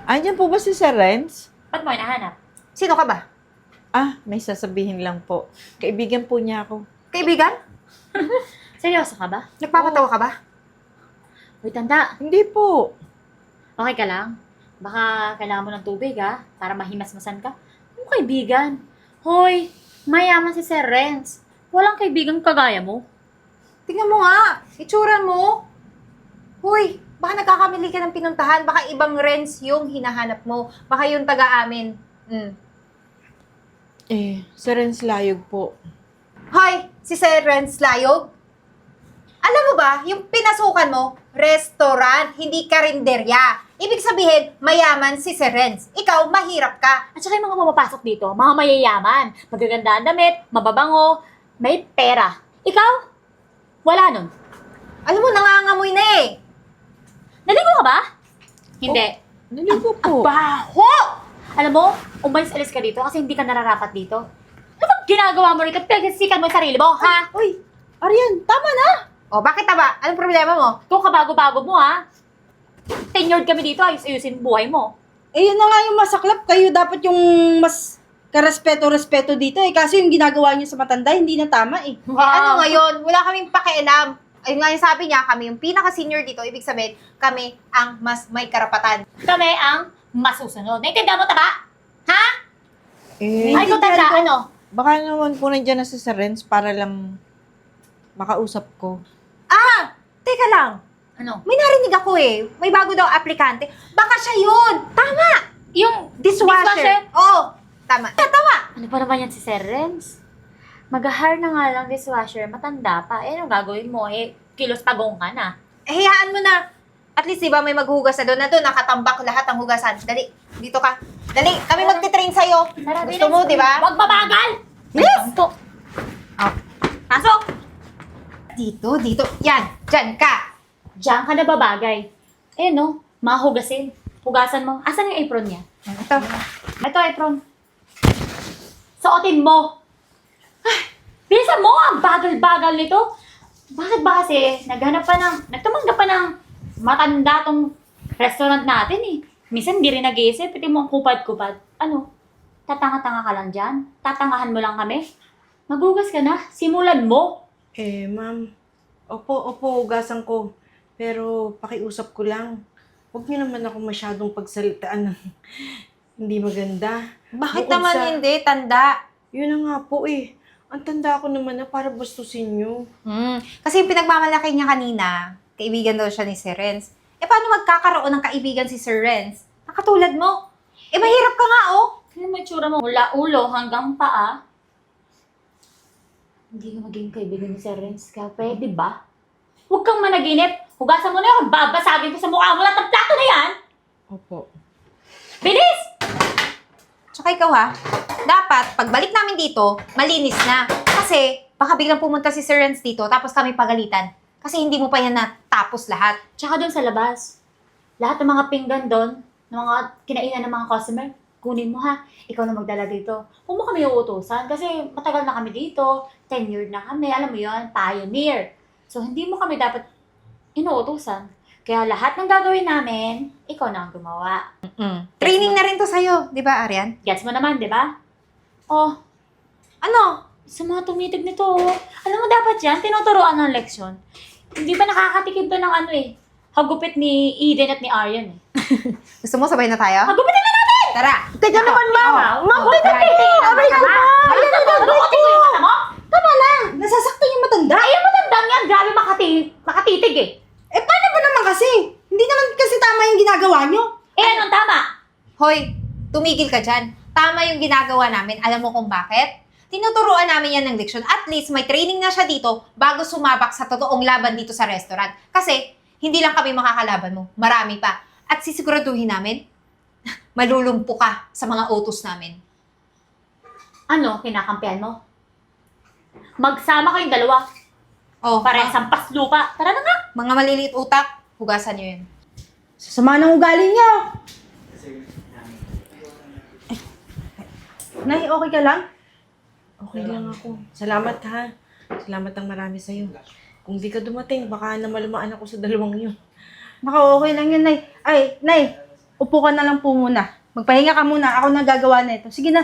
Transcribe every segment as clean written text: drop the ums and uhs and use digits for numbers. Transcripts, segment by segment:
Andiyan po ba si Sir Renz? Ba't mo hinahanap? Sino ka ba? May sasabihin lang po. Kaibigan po niya ako. Kaibigan? Seryoso ka ba? Nagpapatawa ka ba? Uy, tanda. Hindi po. Okay ka lang? Baka kailangan mo ng tubig, ha? Para mahimasmasan ka. Ano kaibigan? Hoy, mayaman si Sir Renz. Walang kaibigan kagaya mo. Tingnan mo nga, itsura mo. Hoy, baka nagkakamali ka ng pinuntahan. Baka ibang Renz yung hinahanap mo. Baka yung taga-amin. Sir Renz Layog po. Hoy, si Sir Renz Layog. Alam mo ba, yung pinasukan mo, restaurant, hindi karinderya. Ibig sabihin, mayaman si Sir Renz. Ikaw, mahirap ka. At saka yung mga pumapasok dito, mga mayayaman. Magaganda ang damit, mababango, may pera. Ikaw? Wala nun. Alam mo, nangangamoy na eh. Naligo ka ba? Hindi. Naligo po. Baho! Alam mo, umalis-alis ka dito kasi hindi ka nararapat dito. Ano bang ginagawa mo rito? Pinagsikan mo yung sarili mo, ha? Uy, Arian, tama na! O, bakit ba? Anong problema mo? Kung kabago-bago mo, ha? Tenured kami dito, ayus-ayusin buhay mo. Yun na nga yung masaklap. Kayo dapat yung mas karespeto-respeto dito eh. Kasi yung ginagawa niyo sa matanda, hindi na tama eh. Ano ngayon? Wala kaming pakialam. Ayun nga yung sabi niya, kami yung pinaka-senior dito. Ibig sabihin, kami ang mas may karapatan. Kami ang masusunod. Naintindihan mo, taba? Ha? Ay, Eh, ikaw tanda, ano? baka naman po nandiyan na si Sir Renz para lang makausap ko. Teka lang. Ano? May narinig ako eh. May bago daw aplikante. Baka siya yun. Tama. Yung Dishwasher. Oo. Tama. Tama. Ano pa naman yan si Sir Renz? Mag-hire na nga lang dishwasher, matanda pa. Anong gagawin mo? Kilos pagong ka na. Hayaan mo na. At least, di ba, may maghugas na doon. Na doon, nakatambak lahat ng hugasan. Dali. Dito ka. Dali. Kami magtitrain sa'yo. Gusto mo, di ba? Huwag mabagal! Bilis! Ito. Oh. Pasok! Dito, dito. Yan. Diyan ka. Diyan ka na babagay. No? Mga hugasin. Hugasan mo. Asan yung apron niya? Ito. Ito, apron. Suotin mo. Bilisan mo! Ang bagal-bagal nito. Bakit ba kasi nagtumanggap pa ng matanda tong restaurant natin eh. Minsan hindi rin nag-iisip. Pati mo ang kupad-kupad. Ano? Tatanga-tanga ka lang dyan? Tatangahan mo lang kami? Magugas ka na. Simulan mo. Ma'am. Opo, hugasan ko. Pero pakiusap ko lang. Huwag niyo naman ako masyadong pagsalitaan ng hindi maganda. Bakit Bukod naman sa- hindi? Tanda. Yun na nga po eh. Ang tanda ko naman na para bastusin niyo. Kasi yung pinagmamalaki niya kanina, kaibigan daw siya ni Sir Renz. Paano magkakaroon ng kaibigan si Sir Renz? Nakatulad mo. Mahirap ka nga, oh. Ano mo itsura mo? Mula ulo hanggang paa. Hindi ka maging kaibigan ni Sir Renz ka. Pwede ba? Huwag kang managinip. Hugasan mo na yun. Babasagin ko sa mukha mo lahat ng plato na yan. Opo. Bilis! Tsaka ikaw ha, dapat pagbalik namin dito, malinis na. Kasi baka biglang pumunta si Sir Renz dito tapos kami pagalitan. Kasi hindi mo pa yan natapos lahat. Tsaka doon sa labas. Lahat ng mga pinggan doon, ng mga kinainan ng mga customer, kunin mo ha. Ikaw na magdala dito. Huwag mo kami uutusan kasi matagal na kami dito. Tenured na kami. Alam mo yon, pioneer. So, hindi mo kami dapat inuutusan. Kaya lahat ng gagawin namin, ikaw na ang gumawa. Training na rin to sa'yo, di ba, Arian? Gets mo naman, di ba? Oh, Ano? sa mga tumitig nito, oh. Alam mo dapat yan, tinuturoan ng leksyon. Hindi ba nakakatikim to ng hagupit ni Eden at ni Aryan eh. Gusto mo sabay na tayo? Hagupitin na natin! Tara! Teka naman, ma'am! Ma'am, Huwag teka ka titingin ang mata mo! Ayan, Dukotin ko yung mata mo! Tama na! Nasasaktan yung matanda! Ay, yung matandang yan, grabe makatitig eh. Paano ba naman kasi? Hindi naman kasi tama yung ginagawa niyo. Anong tama? Hoy, tumigil ka dyan. Tama yung ginagawa namin. Alam mo kung bakit? Tinuturuan namin yan ng leksyon. At least may training na siya dito bago sumabak sa totoong laban dito sa restaurant. Kasi hindi lang kami makakalaban mo. Marami pa. At sisiguraduhin namin, malulumpo ka sa mga utos namin. Ano, kinakampihan mo? Magsama kayong dalawa. Oh, Parehas ang paslupa. Tara na nga. mga maliliit utak, hugasan nyo yun. Sasama ng ugali niyo! Nay, okay ka lang? Okay lang ako. Salamat ha. Salamat ang marami sa'yo. Kung di ka dumating, baka na malumaan ako sa dalawang yun. Naka okay lang yun, Nay. Ay, Nay, upo ka na lang po muna. Magpahinga ka muna. Ako na gagawa nito. Sige na.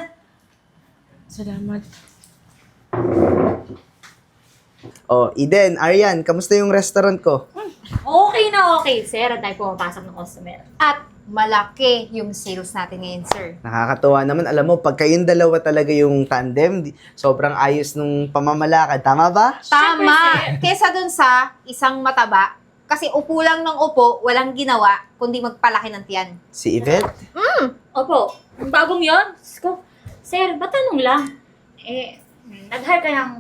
Salamat. Oh, Eden, Aryan, kamusta yung restaurant ko? Okay na okay, sir. At tayo pumapasok ng customer. At malaki yung sales natin ngayon, sir. Nakakatuwa naman. Alam mo, pag kayong dalawa talaga yung tandem, sobrang ayos nung pamamalakad. Tama ba? Tama! Kesa dun sa isang mataba, kasi upo lang ng upo, walang ginawa, kundi magpalaki ng tiyan. Si Yvette? Opo, ang bagong yon. Sir, batanong lang. Nag-hire ka ng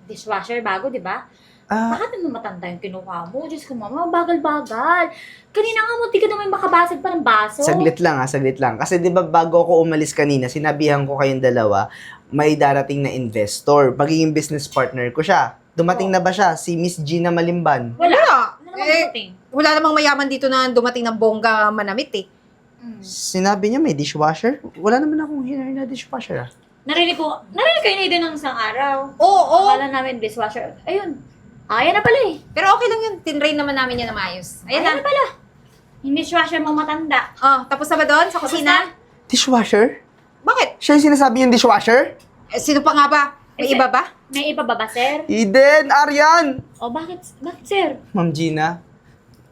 dishwasher bago, di ba? Ah, Bakit naman matanda yung kinuha mo? Diyos ko, mama, bagal-bagal. Kanina nga mo, di ka naman makabasag pa ng baso. saglit lang saglit lang. Kasi di ba bago ako umalis kanina, sinabihan ko kayong dalawa, may darating na investor. Magiging business partner ko siya. Dumating na ba siya? Si Miss Gina Malimban. Wala. Wala naman Eh, dumating. Wala namang mayaman dito na dumating ng bongga manamit eh. Sinabi niya may dishwasher? Wala naman akong hinari na dishwasher. Narinig kayo na din ng isang araw. Oo. Akala namin dishwasher. Ayun. Ayan na pala eh. Pero okay lang yun. Tinrain naman namin yan na maayos. Ayan Ayan na. na pala. Yung dishwasher mo matanda. Oh, tapos na ba doon sa kusina? Dishwasher? Bakit? Siya yung sinasabi yung dishwasher? Sino pa nga ba? May Eh, iba ba? May iba ba sir? Eden! Aryan! O bakit sir? Ma'am Gina,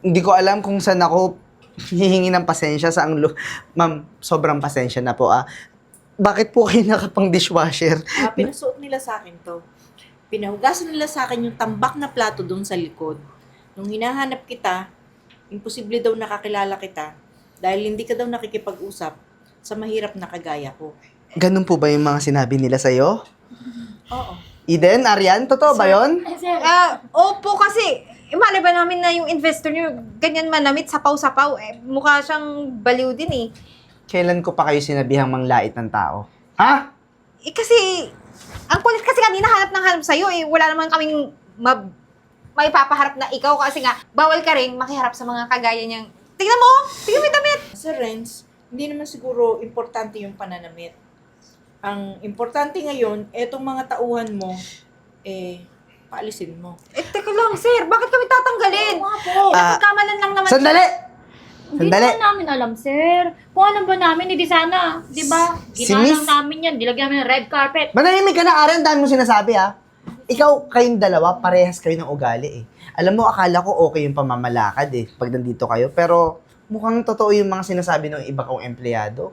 hindi ko alam kung saan ako hihingi ng pasensya sa Ma'am, sobrang pasensya na po Bakit po kayo nakapang dishwasher? Pinasuot nila sa akin to. Pinahugasan nila sa akin yung tambak na plato doon sa likod. Nung hinahanap kita, imposible daw nakakilala kita dahil hindi ka daw nakikipag-usap sa mahirap na kagaya ko. Ganun po ba yung mga sinabi nila sa'yo? Oo. Eden, Aryan, totoo ba yun? Ay sir. Opo kasi. Mali ba namin na yung investor nyo ganyan manamit, sapaw-sapaw. Mukha siyang baliw din eh. Kailan ko pa kayo sinabihang manglait ng tao? Ha? Kasi, ang kulit kasi kanina hanap sa'yo eh. Wala naman kaming may papaharap na ikaw kasi nga, bawal ka rin makiharap sa mga kagaya niyang, tingnan mo yung damit. Sir Renz, hindi naman siguro importante yung pananamit. Ang importante ngayon, etong mga tauhan mo, paalisin mo. Teka lang, sir. Bakit kami tatanggalin? Oo nga po. Nagkamalan lang naman Sandali! Hindi Sandali! naman namin alam, sir. Kung alam ba namin, hindi sana. Di ba? Si Ginalang Miss- namin yan. Dilagyan namin ng red carpet. Manahimik ka na, Aryan, dahil mo sinasabi Ikaw, kayong dalawa, parehas kayo ng ugali Alam mo, akala ko okay yung pamamalakad pag nandito kayo. Pero mukhang totoo yung mga sinasabi ng iba kong empleyado.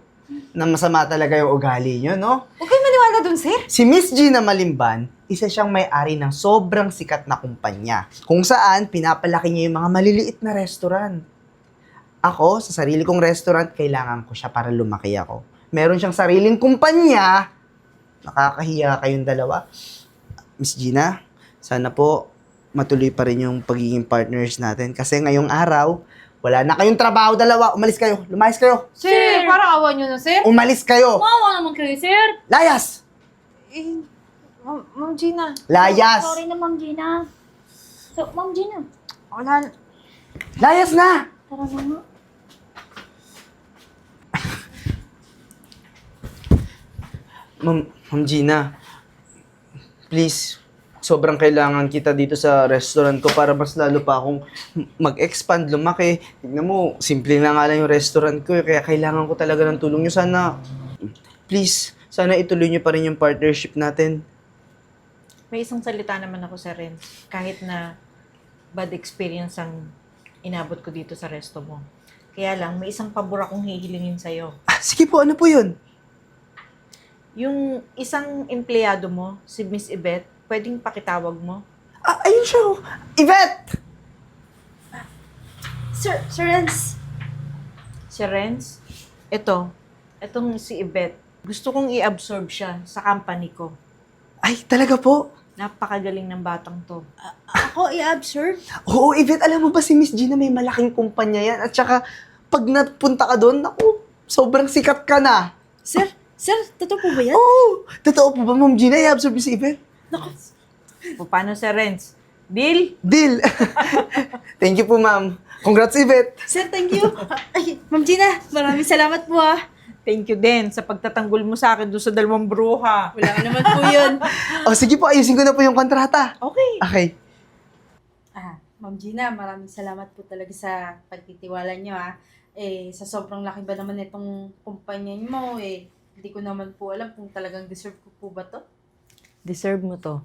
Na masama talaga yung ugali nyo, no? Huwag kayong maniwala dun, sir. Si Miss Gina Malimban, isa siyang may-ari ng sobrang sikat na kumpanya. Kung saan, pinapalaki niya yung mga maliliit na restaurant. Ako, sa sarili kong restaurant, kailangan ko siya para lumaki ako. Meron siyang sariling kumpanya. Nakakahiya kayong dalawa. Miss Gina, sana po matuloy pa rin yung pagiging partners natin. Kasi ngayong araw, wala na kayong trabaho dalawa. Umalis kayo. Lumayas kayo. Sir, parang awa nyo na, sir. Umalis kayo. Mawa naman kayo, sir. Layas! Ma'am Gina. Layas! Sorry na, Ma'am Gina. So, Ma'am Gina, Wala. Layas na! tara na nga. Ma'am Gina, please, sobrang kailangan kita dito sa restaurant ko para mas lalo pa akong mag-expand, lumaki. Tignan mo, simple na nga lang yung restaurant ko, kaya kailangan ko talaga ng tulong nyo. Sana, please, sana ituloy nyo pa rin yung partnership natin. May isang salita naman ako sa Renz. Kahit na bad experience ang inabot ko dito sa resto mo. Kaya lang, may isang pabor akong hihilingin sa'yo. Sige po, ano po yun? Yung isang empleyado mo, si Miss Yvette, pwedeng pakitawag mo? Ayun siya. Yvette! Sir Renz. Si Renz, etong si Yvette, gusto kong i-absorb siya sa company ko. Ay, talaga po? Napakagaling ng batang to. Ako i-absorb. Oo, Yvette, alam mo ba si Miss Gina may malaking kumpanya yan? At saka, pag napunta ka doon, naku, sobrang sikat ka na. Sir, totoo po ba yan? Oo! Totoo po ba, Ma'am Gina? I-absorb niyo si Yvette? O paano si Renz? Deal? Deal! Thank you po, ma'am. Congrats, Yvette! Sir, thank you. Ay, Ma'am Gina, maraming salamat po Thank you din sa pagtatanggol mo sa akin doon sa dalawang bruha. Wala ka naman po yun. O, sige po, ayusin ko na po yung kontrata. Okay. Okay. Ma'am Gina, maraming salamat po talaga sa pagtitiwala niyo Sa sobrang laki ba naman itong kumpanya mo, hindi ko naman po alam kung talagang deserve ko po ba to. Deserve mo to.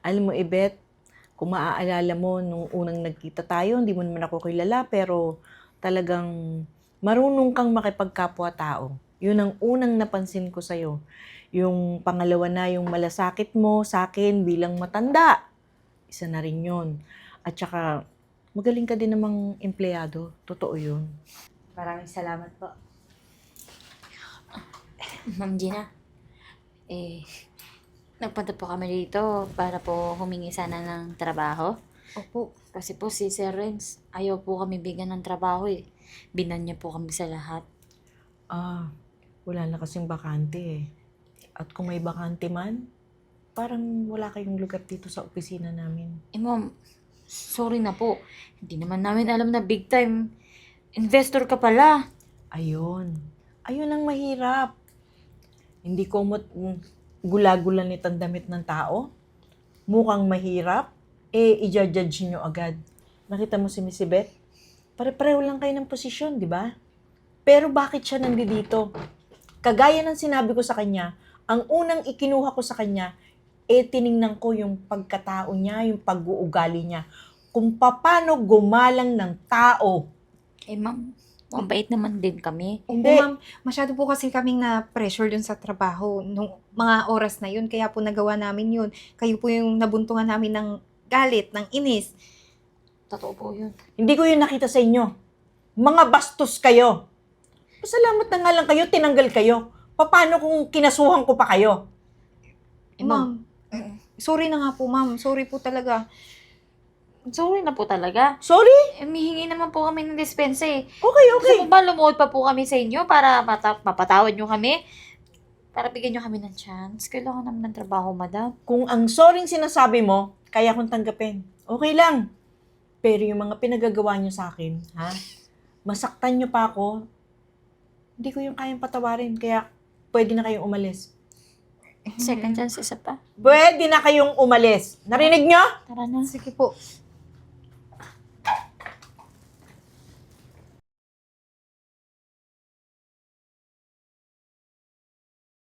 Alam mo, Ibet, kung maaalala mo, nung unang nagkita tayo, hindi mo naman ako kilala, pero talagang marunong kang makipagkapwa-tao. Yun ang unang napansin ko sa'yo. Yung pangalawa na, yung malasakit mo sa akin bilang matanda. Isa na rin yun. At saka, magaling ka din namang empleyado. Totoo yun. Maraming salamat po. Ma'am Gina, nagpunta po kami dito para po humingi sana ng trabaho. Opo. Kasi po si Sir Renz, ayaw po kami bigyan ng trabaho Binan niya po kami sa lahat. Wala na kasing bakante eh. At kung may bakante man, parang wala kayong lugar dito sa opisina namin. Ma'am, sorry na po. Hindi naman namin alam na big time investor ka pala. Ayun. Ayun ang mahirap. Hindi ko gula-gula nitong damit ng tao. Mukhang mahirap. I-judge nyo agad. Nakita mo si Miss Beth? Pare-pareho lang kayo ng posisyon, di ba? Pero bakit siya nandito? Kagaya ng sinabi ko sa kanya, ang unang ikinuha ko sa kanya, tiningnan ko yung pagkatao niya, yung pag-uugali niya. Kung paano gumalang ng tao. Ma'am, mabait naman din kami. Hindi. Ma'am, masyado po kasi kaming na-pressure dun sa trabaho nung mga oras na yun. Kaya po nagawa namin yun. Kayo po yung nabuntungan namin ng galit, ng inis. Totoo po yun. Hindi ko yun nakita sa inyo. Mga bastos kayo. Pasalamat na nga lang kayo, tinanggal kayo. Paano kung kinasuhan ko pa kayo? Ma'am, sorry na nga po, ma'am. Sorry po talaga. Sorry na po talaga. Sorry? Mihingi naman po kami ng dispensa Okay. Gusto mo ba lumuhod pa po kami sa inyo para mapatawad nyo kami? Para bigyan nyo kami ng chance. Kailangan naman ng trabaho, madam. Kung ang sorry sinasabi mo, kaya kong tanggapin. Okay lang. Pero yung mga pinagagawa nyo sa akin, masaktan nyo pa ako, hindi ko yung kayang patawarin. Kaya pwede na kayong umalis. Second chance, isa pa. Pwede na kayong umalis. Narinig nyo? Tara na. Sige po.